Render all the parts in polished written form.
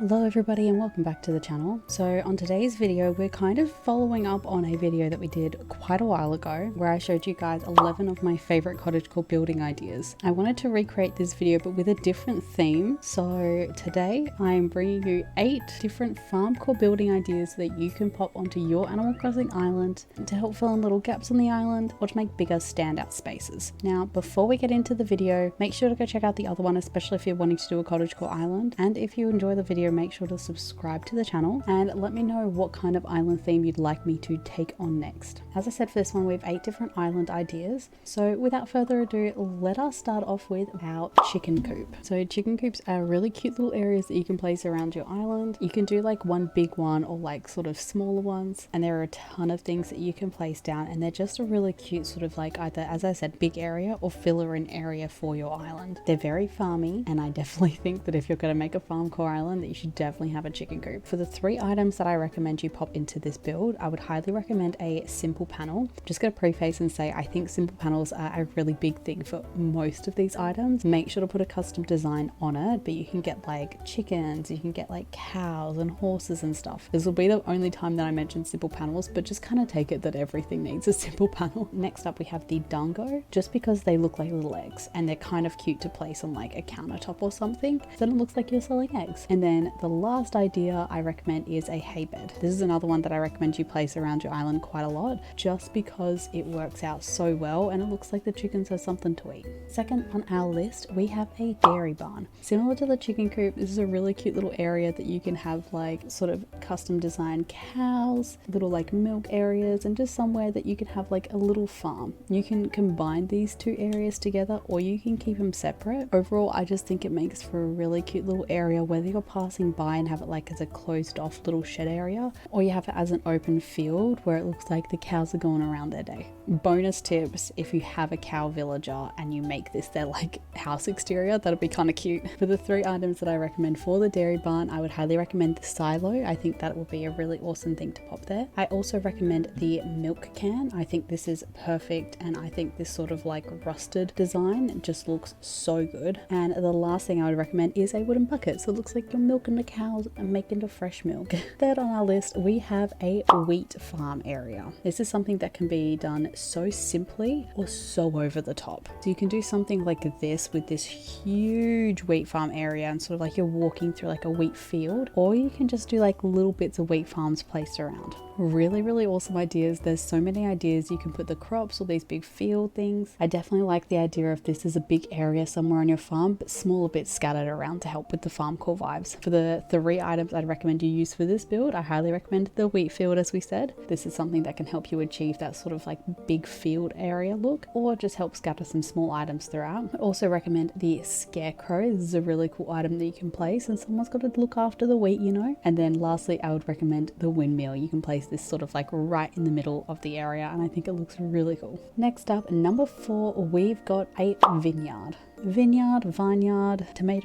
Hello everybody and welcome back to the channel. So on today's video we're kind of following up on a video that we did quite a while ago where I showed you guys 11 of my favorite cottagecore building ideas. I wanted to recreate this video but with a different theme, so today I'm bringing you 8 different Farmcore building ideas that you can pop onto your Animal Crossing island to help fill in little gaps on the island or to make bigger standout spaces. Now before we get into the video, make sure to go check out the other one, especially if you're wanting to do a cottagecore island, and if you enjoy the video make sure to subscribe to the channel and let me know what kind of island theme you'd like me to take on next. As I said, for this one we have 8 different island ideas, so without further ado let us start off with our chicken coop. So chicken coops are really cute little areas that you can place around your island. You can do like one big one or like sort of smaller ones, and there are a ton of things that you can place down, and they're just a really cute sort of like either, as I said, big area or filler in area for your island. They're very farmy, and I definitely think that if you're going to make a Farmcore island that you should definitely have a chicken coop. For the 3 items that I recommend you pop into this build, I would highly recommend a simple panel. I'm just going to preface and say I think simple panels are a really big thing for most of these items. Make sure to put a custom design on it, but you can get like chickens, you can get like cows and horses and stuff. This will be the only time that I mention simple panels, but just kind of take it that everything needs a simple panel. Next up we have the dango, just because they look like little eggs and they're kind of cute to place on like a countertop or something, then it looks like you're selling eggs. And then the last idea I recommend is a hay bed. This is another one that I recommend you place around your island quite a lot, just because it works out so well and it looks like the chickens have something to eat. Second on our list we have a dairy barn. Similar to the chicken coop, this is a really cute little area that you can have like sort of custom designed cows, little like milk areas, and just somewhere that you can have like a little farm. You can combine these 2 areas together or you can keep them separate. Overall I just think it makes for a really cute little area, whether you're passing by and have it like as a closed off little shed area, or you have it as an open field where it looks like the cows are going around their day. Bonus tips, if you have a cow villager and you make this their like house exterior, that'd be kind of cute. For the 3 items that I recommend for the dairy barn, I would highly recommend the silo. I think that would be a really awesome thing to pop there. I also recommend the milk can. I think this is perfect, and I think this sort of like rusted design just looks so good. And the last thing I would recommend is a wooden bucket, so it looks like you're milking the cows and making the fresh milk. Third on our list we have a wheat farm area. This is something that can be done so simply or so over the top. So you can do something like this with this huge wheat farm area and sort of like you're walking through like a wheat field, or you can just do like little bits of wheat farms placed around. Really awesome ideas. There's so many ideas. You can put the crops or these big field things. I definitely like the idea of this as a big area somewhere on your farm, but smaller bits scattered around to help with the Farmcore vibes. For the 3 items I'd recommend you use for this build, I highly recommend the wheat field. As we said, this is something that can help you achieve that sort of like big field area look, or just help scatter some small items throughout. I also recommend the scarecrow. This is a really cool item that you can place, and someone's got to look after the wheat, you know. And then lastly I would recommend the windmill. You can place this sort of like right in the middle of the area, and I think it looks really cool. Next up, number 4, we've got a vineyard. Vineyard,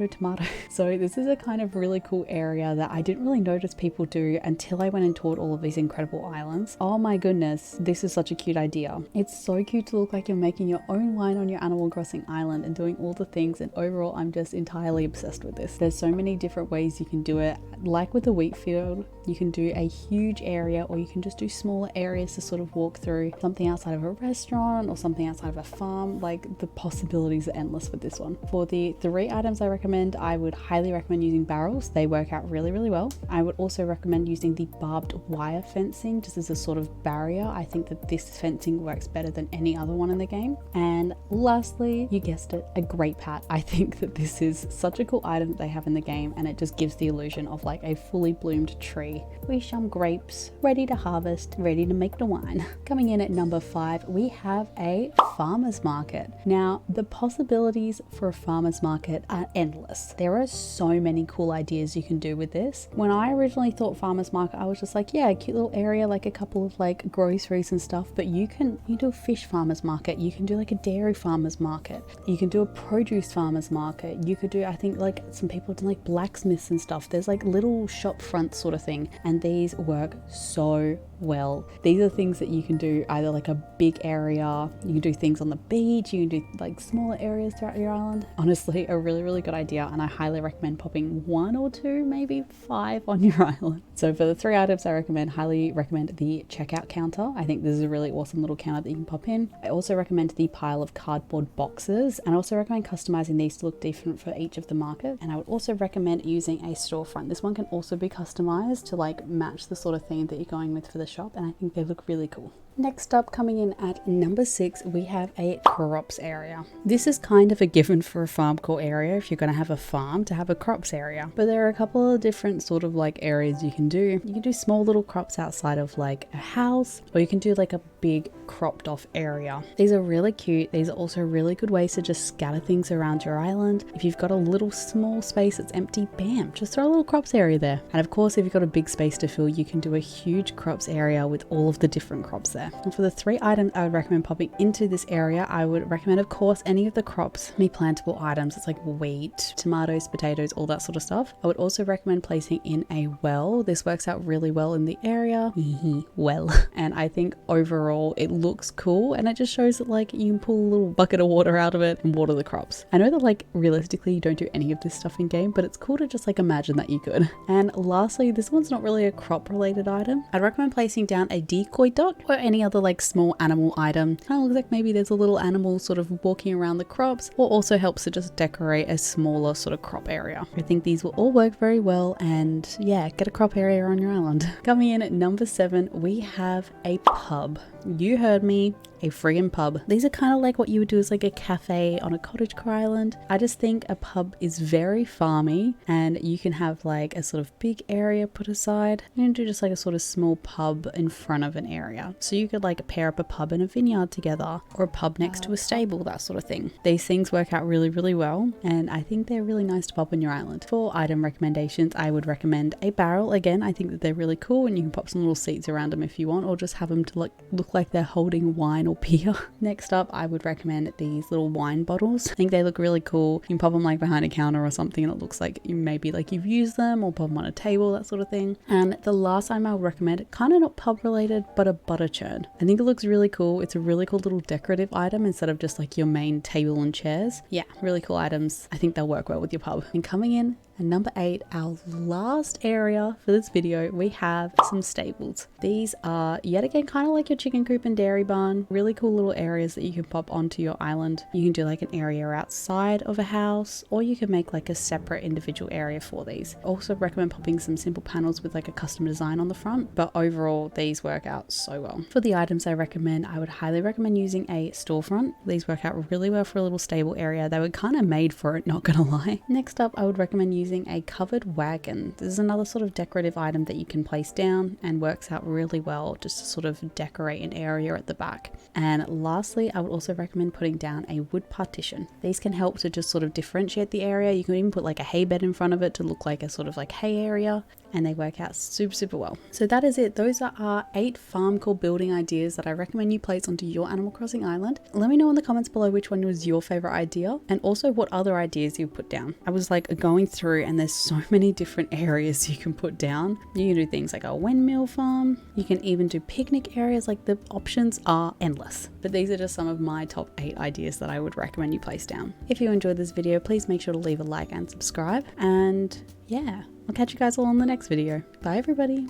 tomato. So this is a kind of really cool area that I didn't really notice people do until I went and toured all of these incredible islands. Oh my goodness, this is such a cute idea. It's so cute to look like you're making your own wine on your Animal Crossing island and doing all the things, and overall I'm just entirely obsessed with this. There's so many different ways you can do it. Like with the wheat field, you can do a huge area, or you can just do smaller areas to sort of walk through, something outside of a restaurant or something outside of a farm. Like the possibilities are endless with this one. For the 3 items I recommend, I would highly recommend using barrels. They work out really well. I would also recommend using the barbed wire fencing just as a sort of barrier. I think that this fencing works better than any other one in the game. And lastly, you guessed it, a grape hat. I think that this is such a cool item that they have in the game, and it just gives the illusion of like a fully bloomed tree. We some grapes ready to harvest, ready to make the wine. Coming in at number 5 we have a farmer's market. Now the possibilities for a farmer's market are endless. There are so many cool ideas you can do with this. When I originally thought farmer's market, I was just like, yeah, a cute little area, like a couple of like groceries and stuff, but you do a fish farmer's market, you can do like a dairy farmer's market, you can do a produce farmer's market, you could do, I think like some people have done like blacksmiths and stuff. There's like little shop front sort of thing, and these work so well. These are things that you can do either like a big area, you can do things on the beach, you can do like smaller areas throughout your island. Honestly, a really good idea, and I highly recommend popping 1 or 2, maybe 5 on your island. So for the 3 items I highly recommend the checkout counter. I think this is a really awesome little counter that you can pop in. I also recommend the pile of cardboard boxes, and I also recommend customizing these to look different for each of the market. And I would also recommend using a storefront. This one can also be customized to like match the sort of theme that you're going with for the shop, and I think they look really cool. Next up, coming in at number 6, we have a crops area. This is kind of a given for a Farmcore area if you're going to have a farm, to have a crops area. But there are a couple of different sort of like areas you can do. You can do small little crops outside of like a house, or you can do like a big cropped off area. These are really cute. These are also really good ways to just scatter things around your island. If you've got a little small space that's empty, bam, just throw a little crops area there. And of course, if you've got a big space to fill, you can do a huge crops area with all of the different crops there. And for the 3 items I would recommend popping into this area, I would recommend, of course, any of the crops, any plantable items. It's like wheat, tomatoes, potatoes, all that sort of stuff. I would also recommend placing in a well. This works out really well in the area. Well, and I think overall it looks cool, and it just shows that like you can pull a little bucket of water out of it and water the crops. I know that like realistically you don't do any of this stuff in game, but it's cool to just like imagine that you could. And lastly, this one's not really a crop related item. I'd recommend placing down a decoy dot or any other like small animal item. Kind of looks like maybe there's a little animal sort of walking around the crops, or also helps to just decorate a smaller sort of crop area. I think these will all work very well, and yeah, get a crop area on your island. Coming in at number 7, we have a pub. You heard me, a friggin' pub. These are kind of like what you would do as like a cafe on a cottagecore island. I just think a pub is very farmy, and you can have like a sort of big area put aside. You can do just like a sort of small pub in front of an area. So you could like pair up a pub and a vineyard together, or a pub next to a stable, that sort of thing. These things work out really well, and I think they're really nice to pop on your island. For item recommendations, I would recommend a barrel. Again, I think that they're really cool, and you can pop some little seats around them if you want, or just have them to look like they're holding wine or beer. Next up, I would recommend these little wine bottles. I think they look really cool. You can pop them like behind a counter or something, and it looks like you maybe like you've used them, or pop them on a table, that sort of thing. And the last item I would recommend, kind of not pub related, but a butter churn. I think it looks really cool. It's a really cool little decorative item instead of just like your main table and chairs. Yeah, really cool items. I think they'll work well with your pub. And coming in at number 8, our last area for this video, we have some stables. These are yet again kind of like your chicken coop and dairy barn. Really cool little areas that you can pop onto your island. You can do like an area outside of a house, or you can make like a separate individual area for these. Also recommend popping some simple panels with like a custom design on the front, but overall these work out so well. For the items I recommend, I would highly recommend using a storefront. These work out really well for a little stable area. They were kind of made for it, not gonna lie. Next up, I would recommend using a covered wagon. This is another sort of decorative item that you can place down, and works out really well just to sort of decorate an area at the back. And lastly, I would also recommend putting down a wood partition. These can help to just sort of differentiate the area. You can even put like a hay bed in front of it to look like a sort of like hay area, and they work out super well. So that is it. Those are our 8 Farmcore building ideas that I recommend you place onto your Animal Crossing island. Let me know in the comments below which one was your favorite idea, and also what other ideas you put down. I was like going through, and there's so many different areas you can put down. You can do things like a windmill farm. You can even do picnic areas. Like, the options are endless. But these are just some of my top 8 ideas that I would recommend you place down. If you enjoyed this video, please make sure to leave a like and subscribe. And yeah, I'll catch you guys all in the next video. Bye everybody.